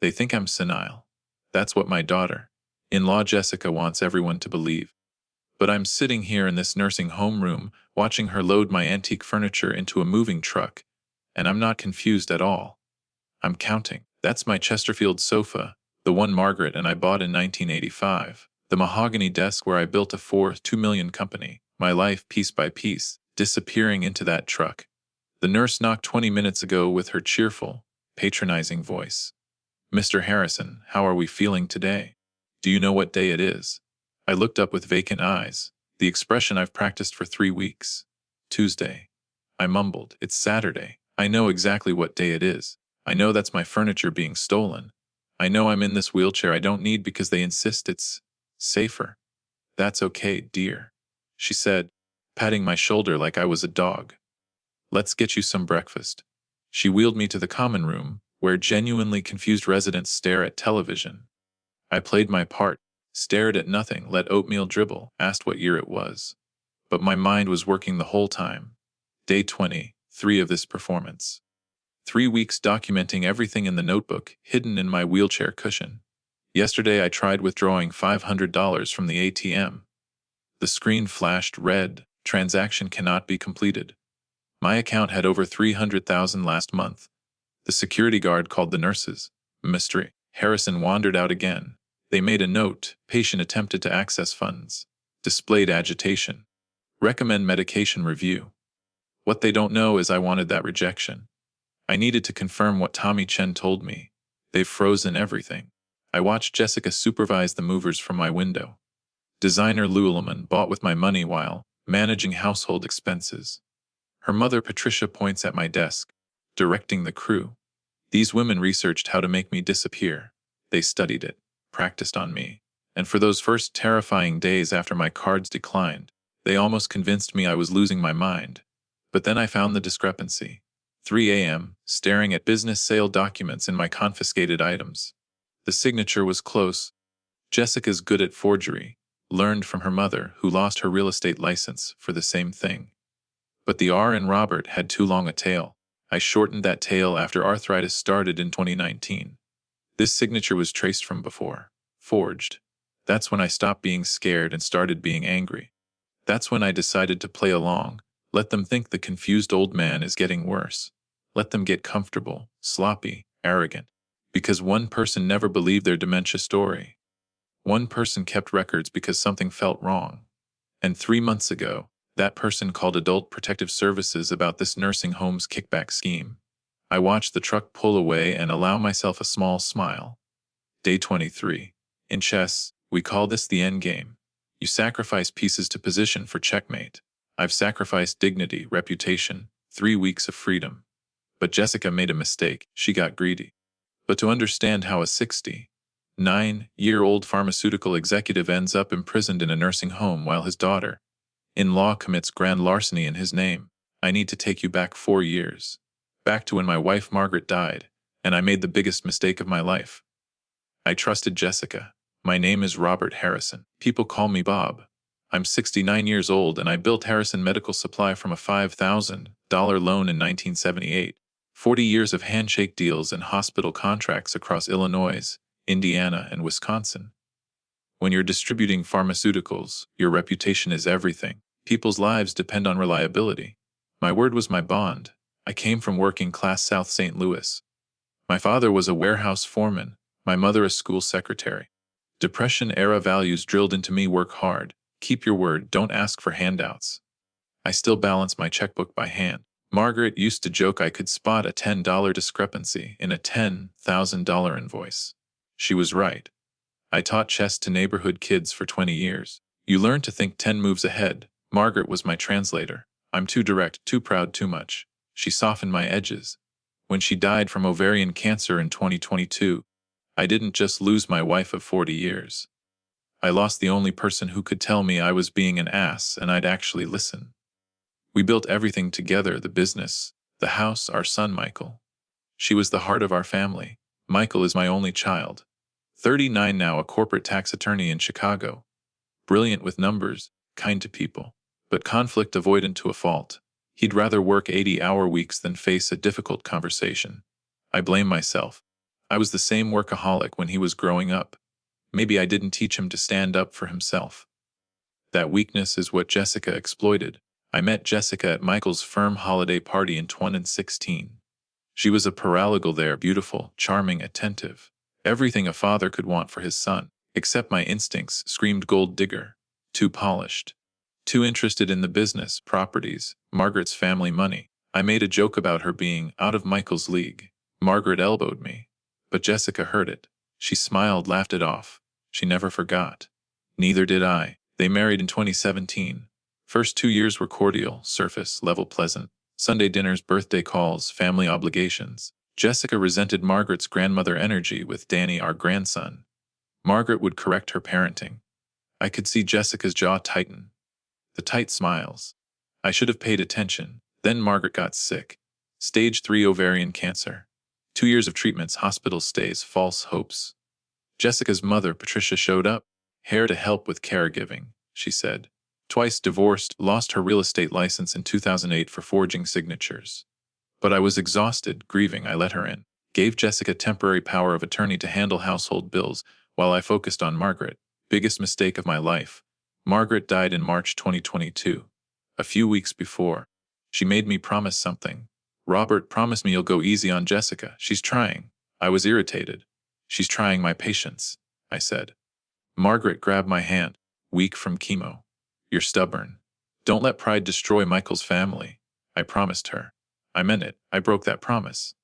They think I'm senile. That's what my daughter-in-law Jessica wants everyone to believe. But I'm sitting here in this nursing home room, watching her load my antique furniture into a moving truck, and I'm not confused at all. I'm counting. That's my Chesterfield sofa, the one Margaret and I bought in 1985. The mahogany desk where I built a 2 million company, my life piece by piece, disappearing into that truck. The nurse knocked 20 minutes ago with her cheerful, patronizing voice. "Mr. Harrison, how are we feeling today? Do you know what day it is?" I looked up with vacant eyes, the expression I've practiced for 3 weeks. "Tuesday." I mumbled. "It's Saturday. I know exactly what day it is. I know that's my furniture being stolen. I know I'm in this wheelchair I don't need because they insist it's safer." "That's okay, dear," she said, patting my shoulder like I was a dog. "Let's get you some breakfast." She wheeled me to the common room, where genuinely confused residents stare at television. I played my part, stared at nothing, let oatmeal dribble, asked what year it was. But my mind was working the whole time. Day 23 of this performance. 3 weeks documenting everything in the notebook, hidden in my wheelchair cushion. Yesterday I tried withdrawing $500 from the ATM. The screen flashed red, transaction cannot be completed. My account had over 300,000 last month. The security guard called the nurses. Mr. Harrison wandered out again. They made a note, patient attempted to access funds. Displayed agitation. Recommend medication review. What they don't know is I wanted that rejection. I needed to confirm what Tommy Chen told me. They've frozen everything. I watched Jessica supervise the movers from my window. Designer Lululemon bought with my money while managing household expenses. Her mother Patricia points at my desk, directing the crew. These women researched how to make me disappear. They studied it, practiced on me, and for those first terrifying days after my cards declined, they almost convinced me I was losing my mind. But then I found the discrepancy. 3 a.m., staring at business sale documents in my confiscated items. The signature was close. Jessica's good at forgery, learned from her mother who lost her real estate license for the same thing. But the R in Robert had too long a tail. I shortened that tail after arthritis started in 2019. This signature was traced from before. Forged. That's when I stopped being scared and started being angry. That's when I decided to play along. Let them think the confused old man is getting worse. Let them get comfortable, sloppy, arrogant. Because one person never believed their dementia story. One person kept records because something felt wrong. And 3 months ago, that person called Adult Protective Services about this nursing home's kickback scheme. I watched the truck pull away and allow myself a small smile. Day 23. In chess, we call this the end game. You sacrifice pieces to position for checkmate. I've sacrificed dignity, reputation, 3 weeks of freedom. But Jessica made a mistake. She got greedy. But to understand how a 69-year-old pharmaceutical executive ends up imprisoned in a nursing home while his daughter-in-law commits grand larceny in his name, I need to take you back 4 years. Back to when my wife Margaret died, and I made the biggest mistake of my life. I trusted Jessica. My name is Robert Harrison. People call me Bob. I'm 69 years old and I built Harrison Medical Supply from a $5,000 loan in 1978. 40 years of handshake deals and hospital contracts across Illinois, Indiana, and Wisconsin. When you're distributing pharmaceuticals, your reputation is everything. People's lives depend on reliability. My word was my bond. I came from working-class South St. Louis. My father was a warehouse foreman, my mother a school secretary. Depression-era values drilled into me: work hard, keep your word, don't ask for handouts. I still balance my checkbook by hand. Margaret used to joke I could spot a $10 discrepancy in a $10,000 invoice. She was right. I taught chess to neighborhood kids for 20 years. You learn to think 10 moves ahead. Margaret was my translator. I'm too direct, too proud, too much. She softened my edges. When she died from ovarian cancer in 2022, I didn't just lose my wife of 40 years. I lost the only person who could tell me I was being an ass and I'd actually listen. We built everything together: the business, the house, our son Michael. She was the heart of our family. Michael is my only child. 39 now, a corporate tax attorney in Chicago. Brilliant with numbers, kind to people, but conflict avoidant to a fault. He'd rather work 80-hour weeks than face a difficult conversation. I blame myself. I was the same workaholic when he was growing up. Maybe I didn't teach him to stand up for himself. That weakness is what Jessica exploited. I met Jessica at Michael's firm holiday party in 2016. She was a paralegal there, beautiful, charming, attentive. Everything a father could want for his son, except my instincts screamed gold digger. Too polished. Too interested in the business, properties, Margaret's family money. I made a joke about her being out of Michael's league. Margaret elbowed me. But Jessica heard it. She smiled, laughed it off. She never forgot. Neither did I. They married in 2017. First 2 years were cordial, surface level pleasant. Sunday dinners, birthday calls, family obligations. Jessica resented Margaret's grandmother energy with Danny, our grandson. Margaret would correct her parenting. I could see Jessica's jaw tighten. The tight smiles. I should have paid attention. Then Margaret got sick. Stage 3 ovarian cancer. 2 years of treatments, hospital stays, false hopes. Jessica's mother, Patricia, showed up. Here to help with caregiving, she said. Twice divorced, lost her real estate license in 2008 for forging signatures. But I was exhausted, grieving. I let her in. Gave Jessica temporary power of attorney to handle household bills while I focused on Margaret. Biggest mistake of my life. Margaret died in March 2022. A few weeks before. She made me promise something. Robert, promise me you'll go easy on Jessica. She's trying. I was irritated. She's trying my patience, I said. Margaret grabbed my hand. Weak from chemo. You're stubborn. Don't let pride destroy Michael's family. I promised her. I meant it. I broke that promise.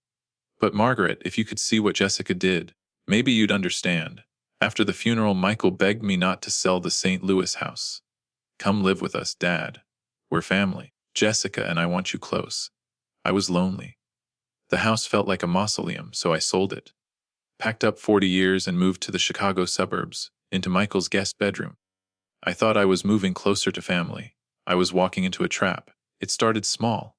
But Margaret, if you could see what Jessica did, maybe you'd understand. After the funeral, Michael begged me not to sell the St. Louis house. Come live with us, Dad. We're family. Jessica and I want you close. I was lonely. The house felt like a mausoleum, so I sold it. Packed up 40 years and moved to the Chicago suburbs, into Michael's guest bedroom. I thought I was moving closer to family. I was walking into a trap. It started small.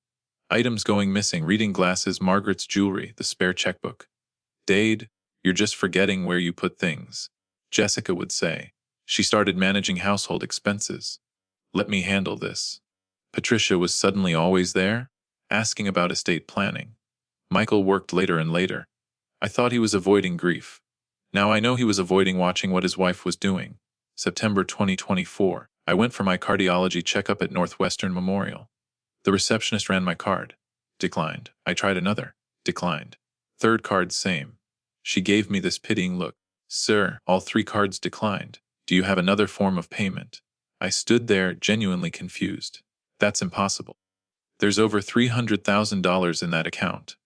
Items going missing, reading glasses, Margaret's jewelry, the spare checkbook. Dade, you're just forgetting where you put things, Jessica would say. She started managing household expenses. Let me handle this. Patricia was suddenly always there, asking about estate planning. Michael worked later and later. I thought he was avoiding grief. Now I know he was avoiding watching what his wife was doing. September 2024, I went for my cardiology checkup at Northwestern Memorial. The receptionist ran my card. Declined. I tried another. Declined. Third card, same. She gave me this pitying look. Sir, all 3 cards declined. Do you have another form of payment? I stood there, genuinely confused. That's impossible. There's over $300,000 in that account.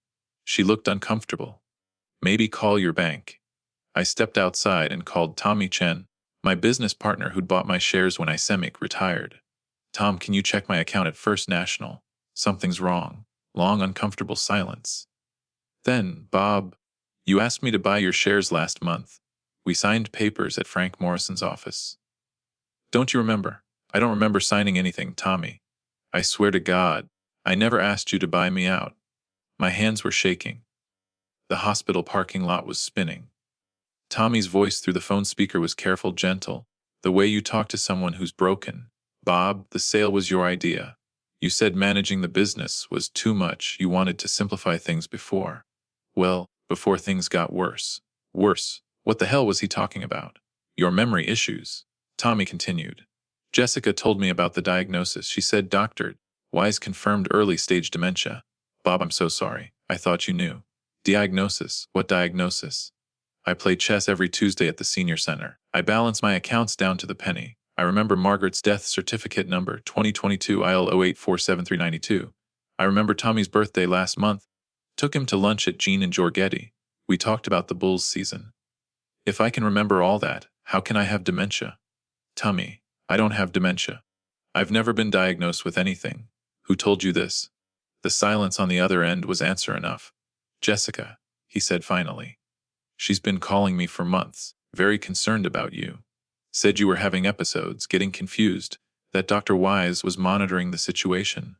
She looked uncomfortable. Maybe call your bank. I stepped outside and called Tommy Chen, my business partner who'd bought my shares when I semi-retired. Tom, can you check my account at First National? Something's wrong. Long, uncomfortable silence. Then, Bob, you asked me to buy your shares last month. We signed papers at Frank Morrison's office. Don't you remember? I don't remember signing anything, Tommy. I swear to God, I never asked you to buy me out. My hands were shaking. The hospital parking lot was spinning. Tommy's voice through the phone speaker was careful, gentle, the way you talk to someone who's broken. Bob, the sale was your idea. You said managing the business was too much. You wanted to simplify things before. Well, before things got worse. Worse. What the hell was he talking about? Your memory issues. Tommy continued. Jessica told me about the diagnosis. She said Dr. Wise confirmed early-stage dementia. Bob, I'm so sorry. I thought you knew. Diagnosis? What diagnosis? I play chess every Tuesday at the senior center. I balance my accounts down to the penny. I remember Margaret's death certificate number 2022 IL 0847392. I remember Tommy's birthday last month. Took him to lunch at Jean and Jorgetti. We talked about the Bulls season. If I can remember all that, how can I have dementia? Tommy, I don't have dementia. I've never been diagnosed with anything. Who told you this? The silence on the other end was answer enough. Jessica, he said finally. She's been calling me for months, very concerned about you. Said you were having episodes, getting confused, that Dr. Wise was monitoring the situation.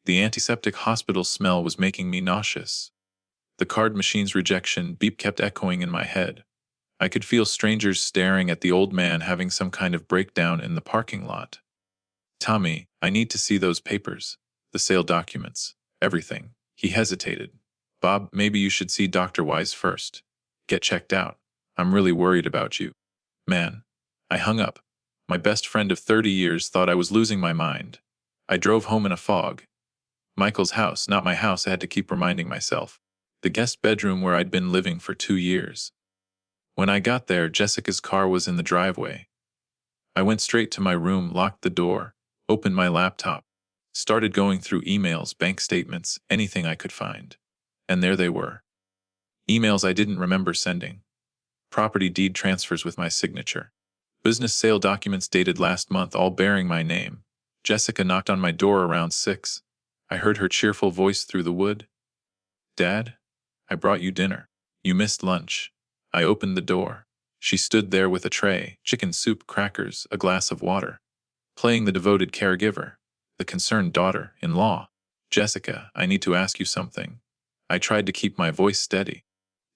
The antiseptic hospital smell was making me nauseous. The card machine's rejection beep kept echoing in my head. I could feel strangers staring at the old man having some kind of breakdown in the parking lot. Tommy, I need to see those papers. The sale documents. Everything. He hesitated. Bob, maybe you should see Dr. Wise first. Get checked out. I'm really worried about you. Man. I hung up. My best friend of 30 years thought I was losing my mind. I drove home in a fog. Michael's house, not my house, I had to keep reminding myself. The guest bedroom where I'd been living for 2 years. When I got there, Jessica's car was in the driveway. I went straight to my room, locked the door, opened my laptop, started going through emails, bank statements, anything I could find. And there they were. Emails I didn't remember sending. Property deed transfers with my signature. Business sale documents dated last month, all bearing my name. Jessica knocked on my door around 6. I heard her cheerful voice through the wood. Dad? I brought you dinner. You missed lunch. I opened the door. She stood there with a tray, chicken soup, crackers, a glass of water. Playing the devoted caregiver, the concerned daughter-in-law. Jessica, I need to ask you something. I tried to keep my voice steady.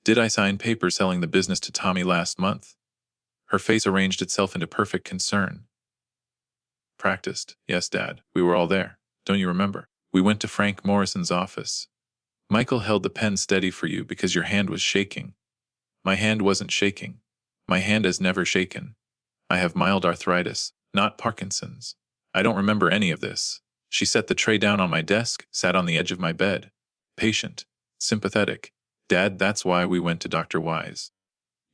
Did I sign papers selling the business to Tommy last month? Her face arranged itself into perfect concern. Practiced. Yes, Dad. We were all there. Don't you remember? We went to Frank Morrison's office. Michael held the pen steady for you because your hand was shaking. My hand wasn't shaking. My hand has never shaken. I have mild arthritis, not Parkinson's. I don't remember any of this. She set the tray down on my desk, sat on the edge of my bed. Patient. Sympathetic. Dad, that's why we went to Dr. Wise.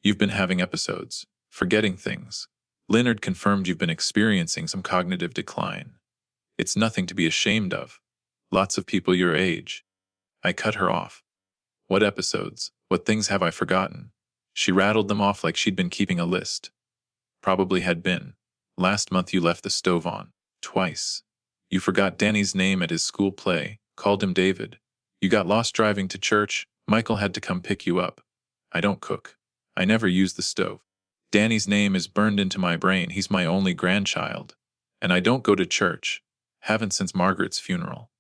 You've been having episodes. Forgetting things. Leonard confirmed you've been experiencing some cognitive decline. It's nothing to be ashamed of. Lots of people your age. I cut her off. What episodes? What things have I forgotten? She rattled them off like she'd been keeping a list. Probably had been. Last month you left the stove on. Twice. You forgot Danny's name at his school play, called him David. You got lost driving to church. Michael had to come pick you up. I don't cook. I never use the stove. Danny's name is burned into my brain. He's my only grandchild. And I don't go to church. Haven't since Margaret's funeral.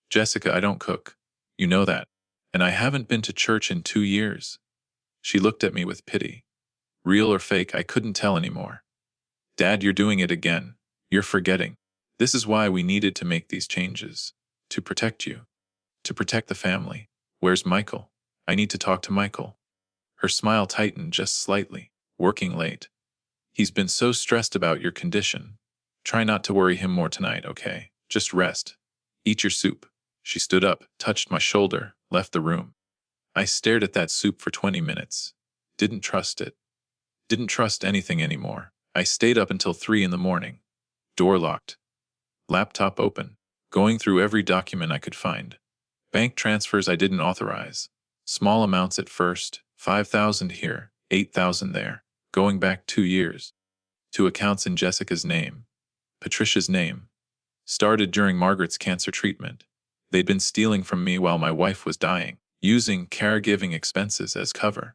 Jessica, I don't cook. You know that. And I haven't been to church in 2 years. She looked at me with pity. Real or fake, I couldn't tell anymore. Dad, you're doing it again. You're forgetting. This is why we needed to make these changes. To protect you. To protect the family. Where's Michael? I need to talk to Michael. Her smile tightened just slightly. Working late. He's been so stressed about your condition. Try not to worry him more tonight, okay? Just rest. Eat your soup. She stood up, touched my shoulder, left the room. I stared at that soup for 20 minutes. Didn't trust it. Didn't trust anything anymore. I stayed up until 3 in the morning. Door locked. Laptop open. Going through every document I could find. Bank transfers I didn't authorize. Small amounts at first, 5,000 here, 8,000 there. Going back 2 years. 2 accounts in Jessica's name. Patricia's name. Started during Margaret's cancer treatment. They'd been stealing from me while my wife was dying, using caregiving expenses as cover.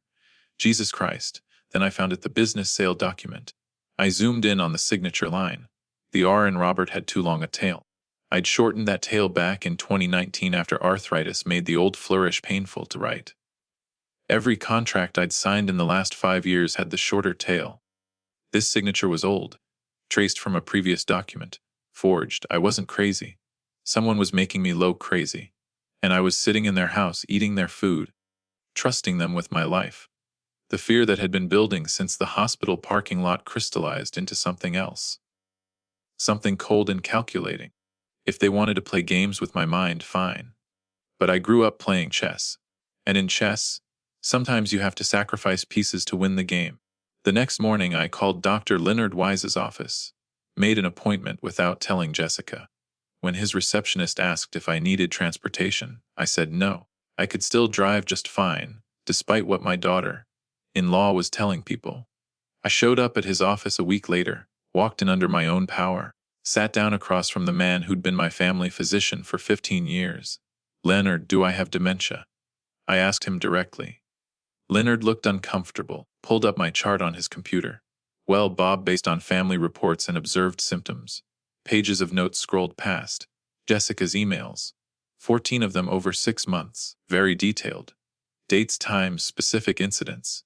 Jesus Christ. Then I found it, the business sale document. I zoomed in on the signature line. The R in Robert had too long a tail. I'd shortened that tail back in 2019 after arthritis made the old flourish painful to write. Every contract I'd signed in the last 5 years had the shorter tail. This signature was old, traced from a previous document, forged. I wasn't crazy. Someone was making me low crazy. And I was sitting in their house eating their food, trusting them with my life. The fear that had been building since the hospital parking lot crystallized into something else. Something cold and calculating. If they wanted to play games with my mind, fine. But I grew up playing chess. And in chess, sometimes you have to sacrifice pieces to win the game. The next morning I called Dr. Leonard Wise's office. Made an appointment without telling Jessica. When his receptionist asked if I needed transportation, I said no. I could still drive just fine, despite what my daughter-in-law was telling people. I showed up at his office a week later, walked in under my own power, sat down across from the man who'd been my family physician for 15 years. Leonard, do I have dementia? I asked him directly. Leonard looked uncomfortable, pulled up my chart on his computer. Well, Bob, based on family reports and observed symptoms. Pages of notes scrolled past. Jessica's emails. 14 of them over 6 months. Very detailed. Dates, times, specific incidents.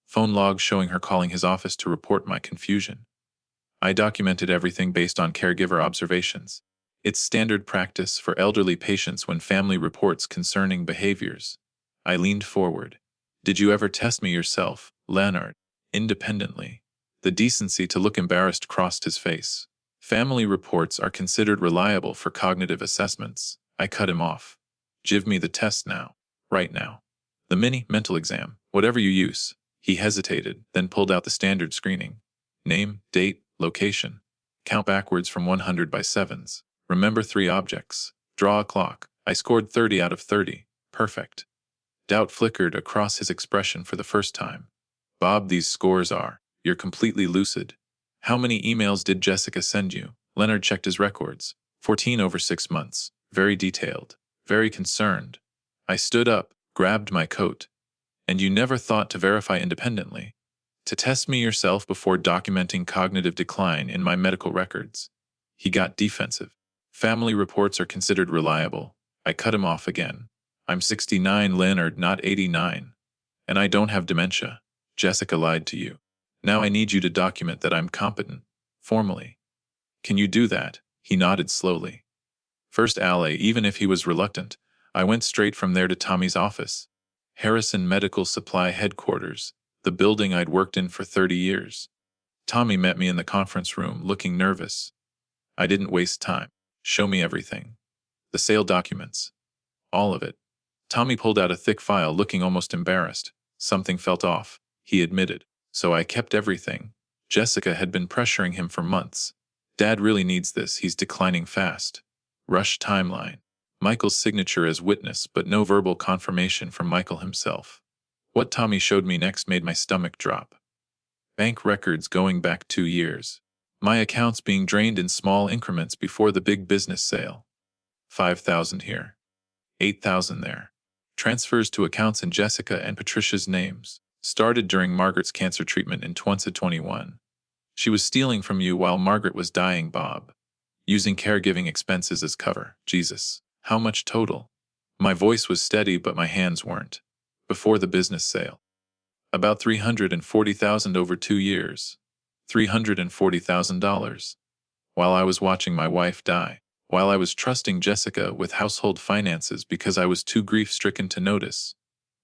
Phone logs showing her calling his office to report my confusion. I documented everything based on caregiver observations. It's standard practice for elderly patients when family reports concerning behaviors. I leaned forward. Did you ever test me yourself, Leonard? Independently. The decency to look embarrassed crossed his face. Family reports are considered reliable for cognitive assessments. I cut him off. Give me the test now. Right now. The mini mental exam, whatever you use. He hesitated, then pulled out the standard screening. Name, date, location. Count backwards from 100 by sevens. Remember 3 objects. Draw a clock. I scored 30 out of 30. Perfect. Doubt flickered across his expression for the first time. Bob, these scores are. You're completely lucid. How many emails did Jessica send you? Leonard checked his records. 14 over 6 months. Very detailed. Very concerned. I stood up, grabbed my coat. And you never thought to verify independently? To test me yourself before documenting cognitive decline in my medical records? He got defensive. Family reports are considered reliable. I cut him off again. I'm 69, Leonard, not 89. And I don't have dementia. Jessica lied to you. Now I need you to document that I'm competent. Formally. Can you do that? He nodded slowly. First alley, even if he was reluctant, I went straight from there to Tommy's office. Harrison Medical Supply Headquarters, the building I'd worked in for 30 years. Tommy met me in the conference room, looking nervous. I didn't waste time. Show me everything. The sale documents. All of it. Tommy pulled out a thick file, looking almost embarrassed. Something felt off, he admitted. So I kept everything. Jessica had been pressuring him for months. Dad really needs this, he's declining fast. Rush timeline. Michael's signature as witness, but no verbal confirmation from Michael himself. What Tommy showed me next made my stomach drop. Bank records going back 2 years. My accounts being drained in small increments before the big business sale. 5,000 here. 8,000 there. Transfers to accounts in Jessica and Patricia's names. Started during Margaret's cancer treatment in 2021. She was stealing from you while Margaret was dying, Bob. Using caregiving expenses as cover. Jesus. How much total? My voice was steady, but my hands weren't. Before the business sale. About $340,000 over 2 years. $340,000. While I was watching my wife die. While I was trusting Jessica with household finances because I was too grief-stricken to notice.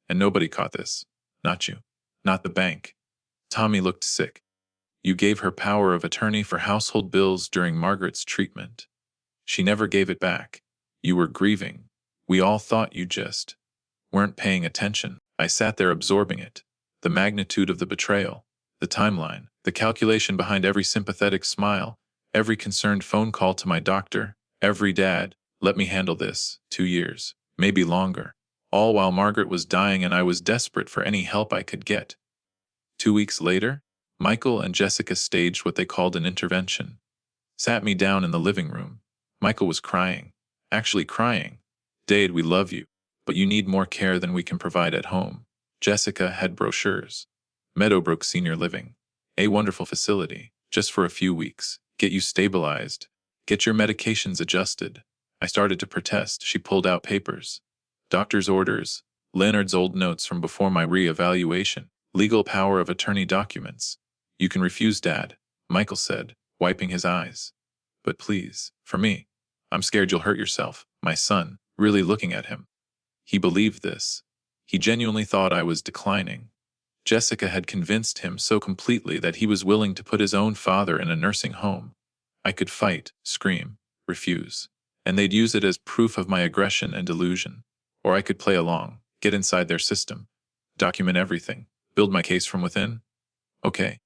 And nobody caught this. Not you. Not the bank. Tommy looked sick. You gave her power of attorney for household bills during Margaret's treatment. She never gave it back. You were grieving. We all thought you just weren't paying attention. I sat there absorbing it. The magnitude of the betrayal. The timeline. The calculation behind every sympathetic smile. Every concerned phone call to my doctor. Every dad, let me handle this. 2 years. Maybe longer. All while Margaret was dying and I was desperate for any help I could get. 2 weeks later, Michael and Jessica staged what they called an intervention. Sat me down in the living room. Michael was crying. Actually crying. Dade, we love you, but you need more care than we can provide at home. Jessica had brochures. Meadowbrook Senior Living. A wonderful facility, just for a few weeks. Get you stabilized. Get your medications adjusted. I started to protest. She pulled out papers. Doctor's orders. Leonard's old notes from before my re-evaluation. Legal power of attorney documents. You can refuse, Dad, Michael said, wiping his eyes. But please, for me. I'm scared you'll hurt yourself, my son, really looking at him. He believed this. He genuinely thought I was declining. Jessica had convinced him so completely that he was willing to put his own father in a nursing home. I could fight, scream, refuse, and they'd use it as proof of my aggression and delusion. Or I could play along, get inside their system, document everything, build my case from within. Okay,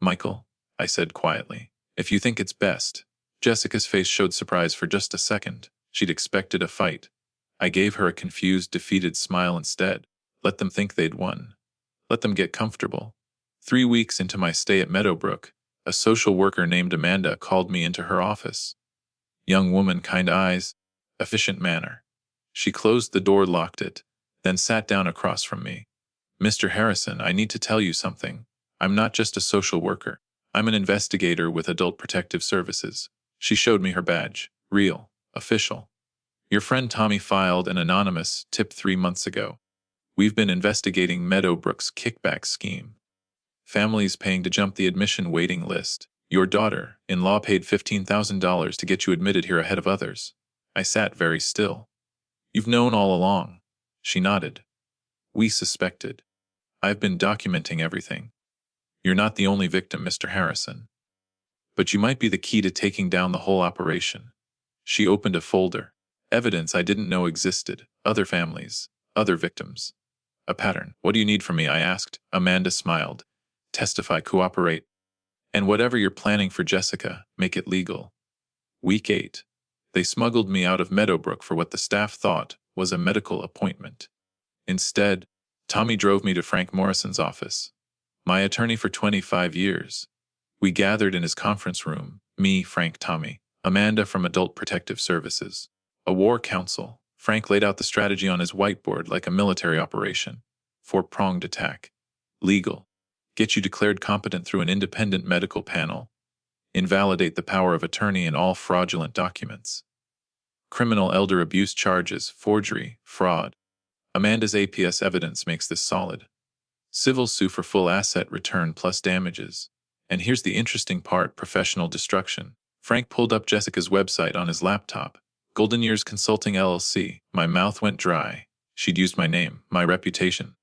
Michael, I said quietly, if you think it's best. Jessica's face showed surprise for just a second. She'd expected a fight. I gave her a confused, defeated smile instead. Let them think they'd won. Let them get comfortable. 3 weeks into my stay at Meadowbrook, a social worker named Amanda called me into her office. Young woman, kind eyes, efficient manner. She closed the door, locked it, then sat down across from me. Mr. Harrison, I need to tell you something. I'm not just a social worker. I'm an investigator with Adult Protective Services. She showed me her badge. Real. Official. Your friend Tommy filed an anonymous tip 3 months ago. We've been investigating Meadowbrook's kickback scheme. Families paying to jump the admission waiting list. Your daughter-in-law paid $15,000 to get you admitted here ahead of others. I sat very still. You've known all along. She nodded. We suspected. I've been documenting everything. You're not the only victim, Mr. Harrison. But you might be the key to taking down the whole operation. She opened a folder. Evidence I didn't know existed. Other families. Other victims. A pattern. What do you need from me? I asked. Amanda smiled. Testify, cooperate. And whatever you're planning for Jessica, make it legal. Week 8. They smuggled me out of Meadowbrook for what the staff thought was a medical appointment. Instead, Tommy drove me to Frank Morrison's office. My attorney for 25 years. We gathered in his conference room, me, Frank, Tommy, Amanda from Adult Protective Services. A war council. Frank laid out the strategy on his whiteboard like a military operation. 4-pronged attack. Legal. Get you declared competent through an independent medical panel. Invalidate the power of attorney in all fraudulent documents. Criminal elder abuse charges, forgery, fraud. Amanda's APS evidence makes this solid. Civil sue for full asset return plus damages. And here's the interesting part, professional destruction. Frank pulled up Jessica's website on his laptop. Golden Years Consulting LLC. My mouth went dry. She'd used my name, my reputation,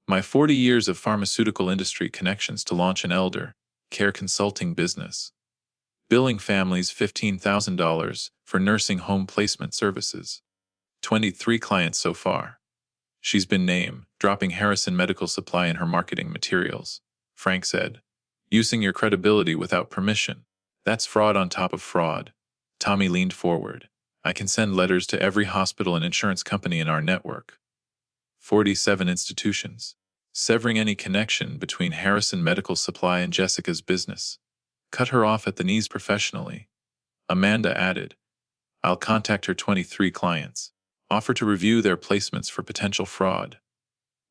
my 40 years of pharmaceutical industry connections to launch an elder care consulting business. Billing families $15,000 for nursing home placement services. 23 clients so far. She's been named, dropping Harrison Medical Supply in her marketing materials. Frank said, using your credibility without permission. That's fraud on top of fraud. Tommy leaned forward. I can send letters to every hospital and insurance company in our network. 47 institutions. Severing any connection between Harrison Medical Supply and Jessica's business. Cut her off at the knees professionally. Amanda added, I'll contact her 23 clients. Offer to review their placements for potential fraud.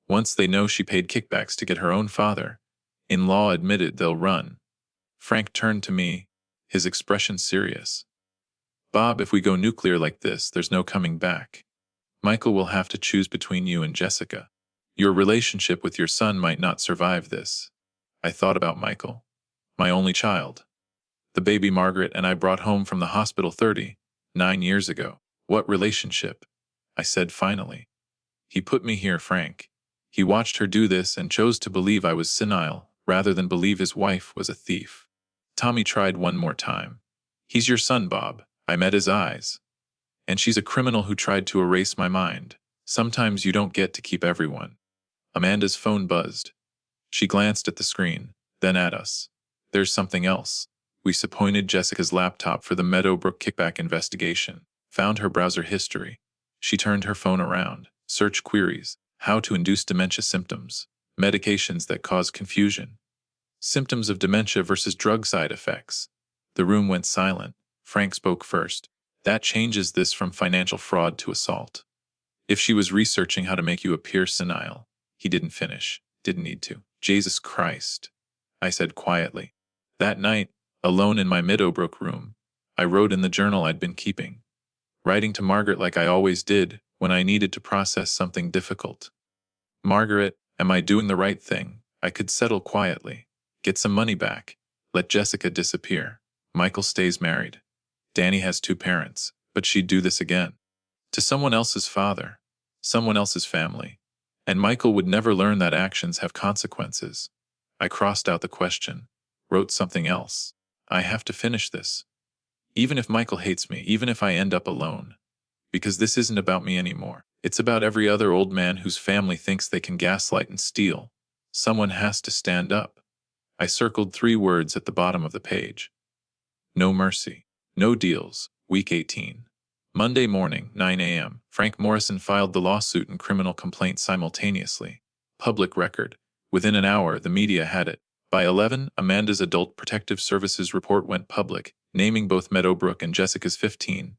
Once they know she paid kickbacks to get her own father-in-law admitted, they'll run. Frank turned to me, his expression serious. Bob, if we go nuclear like this, there's no coming back. Michael will have to choose between you and Jessica. Your relationship with your son might not survive this. I thought about Michael. My only child. The baby Margaret and I brought home from the hospital 39 years ago. What relationship? I said finally. He put me here, Frank. He watched her do this and chose to believe I was senile, rather than believe his wife was a thief. Tommy tried one more time. He's your son, Bob. I met his eyes. And she's a criminal who tried to erase my mind. Sometimes you don't get to keep everyone. Amanda's phone buzzed. She glanced at the screen, then at us. There's something else. We subpoenaed Jessica's laptop for the Meadowbrook kickback investigation. Found her browser history. She turned her phone around. Search queries. How to induce dementia symptoms. Medications that cause confusion. Symptoms of dementia versus drug side effects. The room went silent. Frank spoke first. That changes this from financial fraud to assault. If she was researching how to make you appear senile. He didn't finish. Didn't need to. Jesus Christ. I said quietly. That night, alone in my Meadowbrook room, I wrote in the journal I'd been keeping. Writing to Margaret like I always did when I needed to process something difficult. Margaret, am I doing the right thing? I could settle quietly. Get some money back. Let Jessica disappear. Michael stays married. Danny has 2 parents, but she'd do this again. To someone else's father. Someone else's family. And Michael would never learn that actions have consequences. I crossed out the question. Wrote something else. I have to finish this. Even if Michael hates me, even if I end up alone. Because this isn't about me anymore. It's about every other old man whose family thinks they can gaslight and steal. Someone has to stand up. I circled 3 words at the bottom of the page. No mercy. No deals. Week 18. Monday morning, 9 a.m. Frank Morrison filed the lawsuit and criminal complaint simultaneously. Public record. Within an hour, the media had it. By 11, Amanda's Adult Protective Services report went public, naming both Meadowbrook and Jessica's $15,000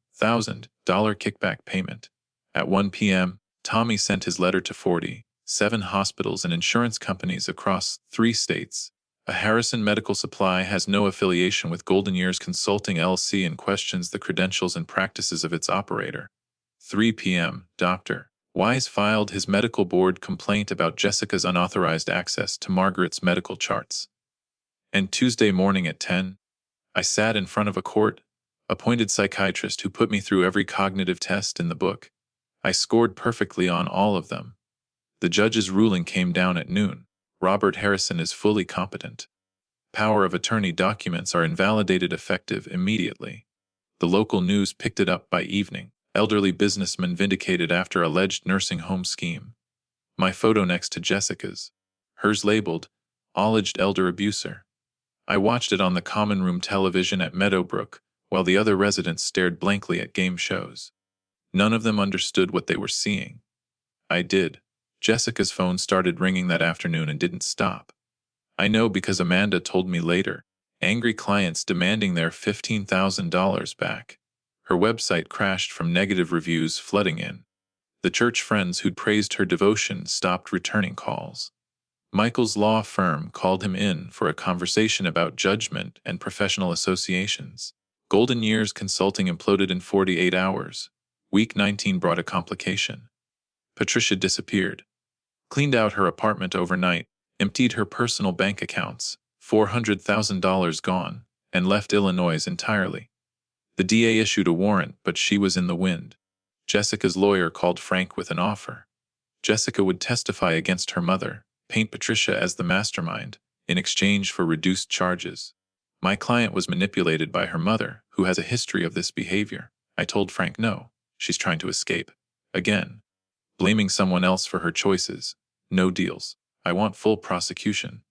kickback payment. At 1 p.m., Tommy sent his letter to 47 hospitals and insurance companies across 3 states. A Harrison Medical Supply has no affiliation with Golden Years Consulting LLC and questions the credentials and practices of its operator. 3 p.m., Dr. Wise filed his medical board complaint about Jessica's unauthorized access to Margaret's medical charts. And Tuesday morning at 10, I sat in front of a court-appointed psychiatrist who put me through every cognitive test in the book. I scored perfectly on all of them. The judge's ruling came down at noon. Robert Harrison is fully competent. Power of attorney documents are invalidated effective immediately. The local news picked it up by evening. Elderly businessman vindicated after alleged nursing home scheme. My photo next to Jessica's. Hers labeled, alleged elder abuser. I watched it on the common room television at Meadowbrook, while the other residents stared blankly at game shows. None of them understood what they were seeing. I did. Jessica's phone started ringing that afternoon and didn't stop. I know because Amanda told me later. Angry clients demanding their $15,000 back. Her website crashed from negative reviews flooding in. The church friends who'd praised her devotion stopped returning calls. Michael's law firm called him in for a conversation about judgment and professional associations. Golden Years Consulting imploded in 48 hours. Week 19 brought a complication. Patricia disappeared. Cleaned out her apartment overnight, emptied her personal bank accounts, $400,000 gone, and left Illinois entirely. The DA issued a warrant, but she was in the wind. Jessica's lawyer called Frank with an offer. Jessica would testify against her mother, paint Patricia as the mastermind, in exchange for reduced charges. My client was manipulated by her mother, who has a history of this behavior. I told Frank no, she's trying to escape. Again. Blaming someone else for her choices. No deals. I want full prosecution.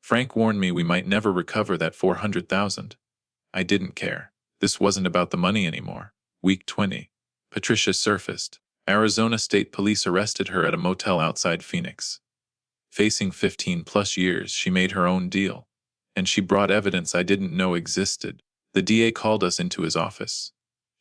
Frank warned me we might never recover that $400,000. I didn't care. This wasn't about the money anymore. Week 20. Patricia surfaced. Arizona State Police arrested her at a motel outside Phoenix. Facing 15+ years, she made her own deal. And she brought evidence I didn't know existed. The DA called us into his office.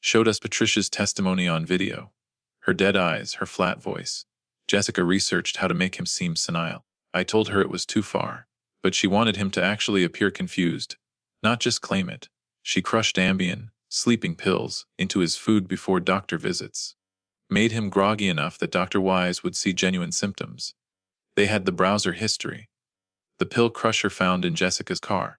Showed us Patricia's testimony on video. Her dead eyes, her flat voice. Jessica researched how to make him seem senile. I told her it was too far. But she wanted him to actually appear confused. Not just claim it. She crushed Ambien, sleeping pills, into his food before doctor visits. Made him groggy enough that Dr. Wise would see genuine symptoms. They had the browser history. The pill crusher found in Jessica's car.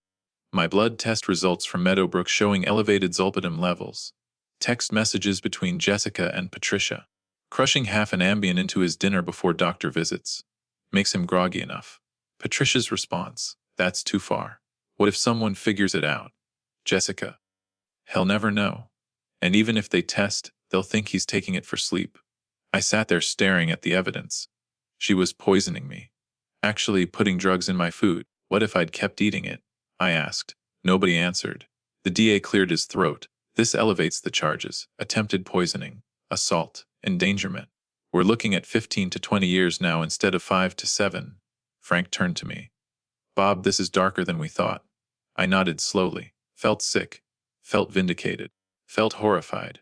My blood test results from Meadowbrook showing elevated zolpidem levels. Text messages between Jessica and Patricia. Crushing half an Ambien into his dinner before doctor visits. Makes him groggy enough. Patricia's response, that's too far. What if someone figures it out? Jessica. He'll never know. And even if they test, they'll think he's taking it for sleep. I sat there staring at the evidence. She was poisoning me. Actually putting drugs in my food. What if I'd kept eating it? I asked. Nobody answered. The DA cleared his throat. This elevates the charges. Attempted poisoning, assault, endangerment. We're looking at 15 to 20 years now instead of 5 to 7. Frank turned to me. Bob, this is darker than we thought. I nodded slowly. Felt sick. Felt vindicated. Felt horrified.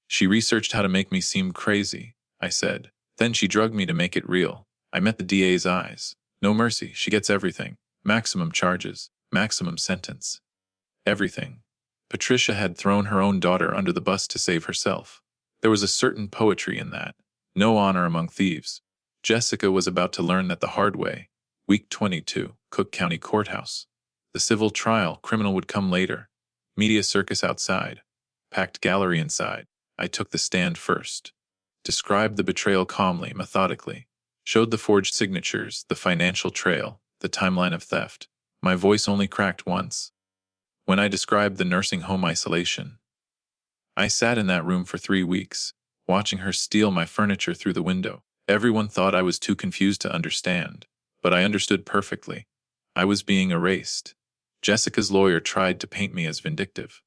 She researched how to make me seem crazy, I said. Then she drugged me to make it real. I met the DA's eyes. No mercy, she gets everything. Maximum charges. Maximum sentence. Everything. Patricia had thrown her own daughter under the bus to save herself. There was a certain poetry in that. No honor among thieves. Jessica was about to learn that the hard way. Week 22, Cook County Courthouse. The civil trial, criminal would come later. Media circus outside. Packed gallery inside. I took the stand first. Described the betrayal calmly, methodically. Showed the forged signatures, the financial trail, the timeline of theft. My voice only cracked once. When I described the nursing home isolation. I sat in that room for 3 weeks, watching her steal my furniture through the window. Everyone thought I was too confused to understand, but I understood perfectly. I was being erased. Jessica's lawyer tried to paint me as vindictive.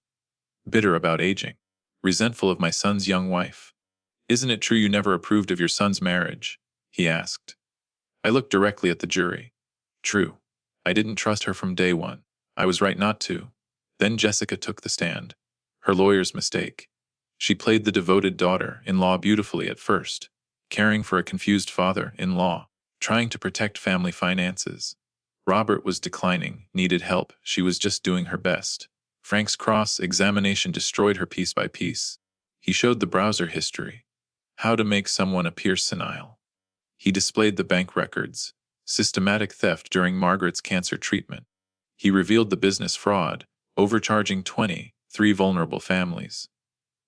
Bitter about aging. Resentful of my son's young wife. Isn't it true you never approved of your son's marriage? He asked. I looked directly at the jury. True. I didn't trust her from day one. I was right not to. Then Jessica took the stand. Her lawyer's mistake. She played the devoted daughter-in-law beautifully at first, caring for a confused father-in-law, trying to protect family finances. Robert was declining, needed help, she was just doing her best. Frank's cross-examination destroyed her piece by piece. He showed the browser history. How to make someone appear senile. He displayed the bank records. Systematic theft during Margaret's cancer treatment. He revealed the business fraud, overcharging 23 vulnerable families.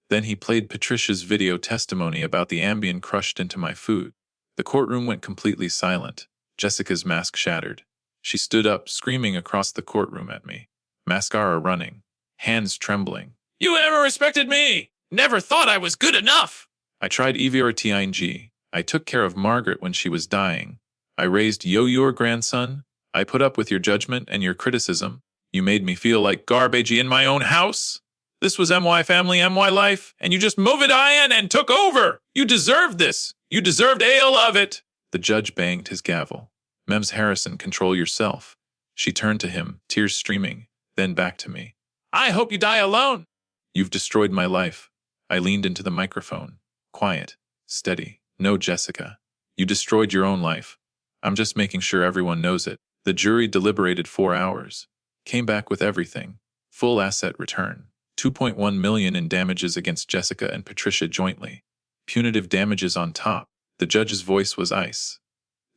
Then he played Patricia's video testimony about the Ambien crushed into my food. The courtroom went completely silent. Jessica's mask shattered. She stood up, screaming across the courtroom at me. Mascara running. Hands trembling. You never respected me! Never thought I was good enough! I tried EVRTING. I took care of Margaret when she was dying. I raised your grandson. I put up with your judgment and your criticism. You made me feel like garbage in my own house. This was MY family, MY life, and you just moved it in and took over. You deserved this. You deserved all of it. The judge banged his gavel. Mems Harrison, control yourself. She turned to him, tears streaming, then back to me. I hope you die alone. You've destroyed my life. I leaned into the microphone. Quiet, steady. No, Jessica. You destroyed your own life. I'm just making sure everyone knows it. The jury deliberated 4 hours. Came back with everything. Full asset return. $2.1 million in damages against Jessica and Patricia jointly. Punitive damages on top. The judge's voice was ice.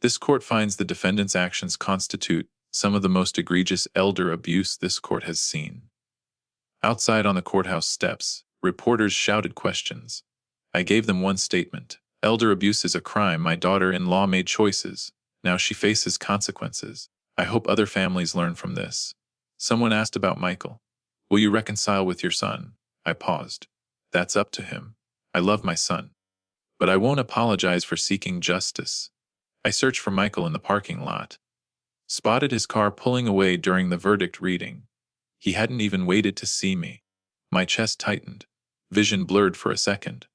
This court finds the defendant's actions constitute some of the most egregious elder abuse this court has seen. Outside on the courthouse steps, reporters shouted questions. I gave them one statement. Elder abuse is a crime. My daughter-in-law made choices. Now she faces consequences. I hope other families learn from this. Someone asked about Michael. Will you reconcile with your son? I paused. That's up to him. I love my son. But I won't apologize for seeking justice. I searched for Michael in the parking lot. Spotted his car pulling away during the verdict reading. He hadn't even waited to see me. My chest tightened. Vision blurred for a second.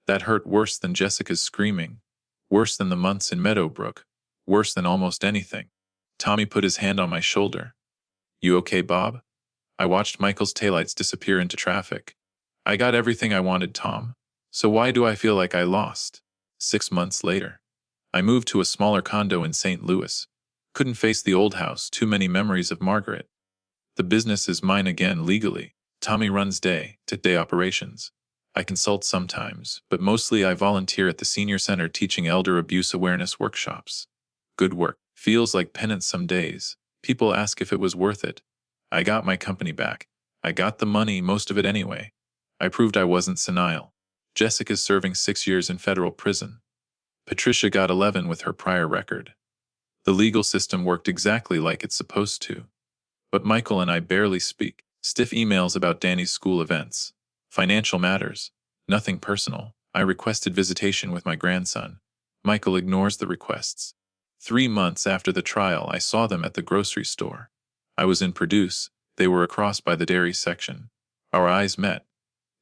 That hurt worse than Jessica's screaming. Worse than the months in Meadowbrook. Worse than almost anything. Tommy put his hand on my shoulder. You okay, Bob? I watched Michael's taillights disappear into traffic. I got everything I wanted, Tom. So why do I feel like I lost? 6 months later. I moved to a smaller condo in St. Louis. Couldn't face the old house, too many memories of Margaret. The business is mine again legally. Tommy runs day-to-day operations. I consult sometimes, but mostly I volunteer at the senior center teaching elder abuse awareness workshops. Good work. Feels like penance some days. People ask if it was worth it. I got my company back. I got the money, most of it anyway. I proved I wasn't senile. Jessica's serving 6 years in federal prison. Patricia got 11 with her prior record. The legal system worked exactly like it's supposed to. But Michael and I barely speak. Stiff emails about Danny's school events. Financial matters. Nothing personal. I requested visitation with my grandson. Michael ignores the requests. 3 months after the trial, I saw them at the grocery store. I was in Produce. They were across by the dairy section. Our eyes met.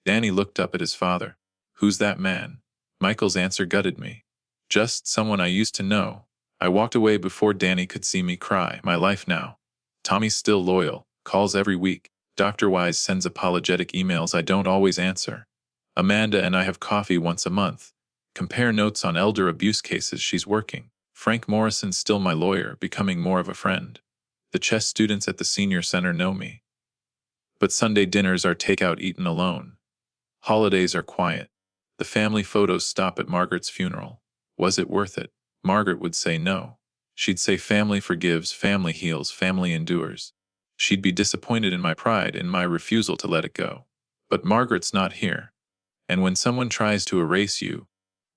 Danny looked up at his father. Who's that man? Michael's answer gutted me. Just someone I used to know. I walked away before Danny could see me cry. My life now. Tommy's still loyal. Calls every week. Dr. Wise sends apologetic emails I don't always answer. Amanda and I have coffee once a month. Compare notes on elder abuse cases she's working. Frank Morrison's still my lawyer, becoming more of a friend. The chess students at the senior center know me. But Sunday dinners are takeout eaten alone. Holidays are quiet. The family photos stop at Margaret's funeral. Was it worth it? Margaret would say no. She'd say family forgives, family heals, family endures. She'd be disappointed in my pride, in my refusal to let it go. But Margaret's not here. And when someone tries to erase you,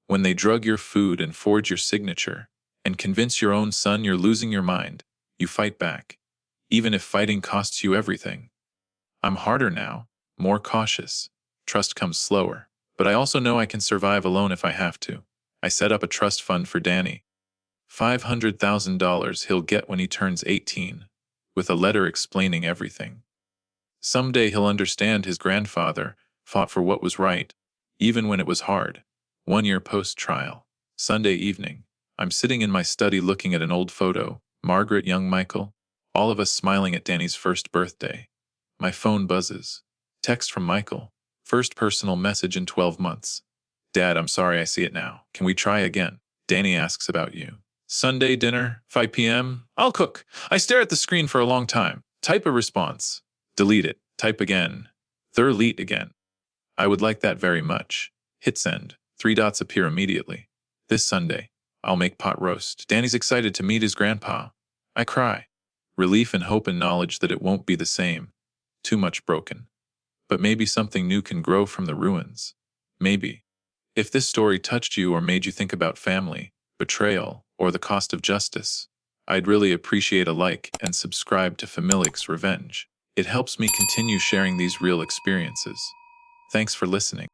when they drug your food and forge your signature, and convince your own son you're losing your mind, you fight back. Even if fighting costs you everything. I'm harder now, more cautious. Trust comes slower. But I also know I can survive alone if I have to. I set up a trust fund for Danny. $500,000 he'll get when he turns 18, with a letter explaining everything. Someday he'll understand his grandfather fought for what was right, even when it was hard. 1 year post-trial. Sunday evening. I'm sitting in my study looking at an old photo, Margaret, young Michael, all of us smiling at Danny's first birthday. My phone buzzes. Text from Michael. First personal message in 12 months. Dad, I'm sorry I see it now. Can we try again? Danny asks about you. Sunday dinner, 5 p.m. I'll cook. I stare at the screen for a long time. Type a response. Delete it. Type again. Delete again. I would like that very much. Hit send. 3 dots appear immediately. This Sunday, I'll make pot roast. Danny's excited to meet his grandpa. I cry. Relief and hope and knowledge that it won't be the same. Too much broken. But maybe something new can grow from the ruins. Maybe. If this story touched you or made you think about family, betrayal, or the cost of justice, I'd really appreciate a like and subscribe to Familix's Revenge. It helps me continue sharing these real experiences. Thanks for listening.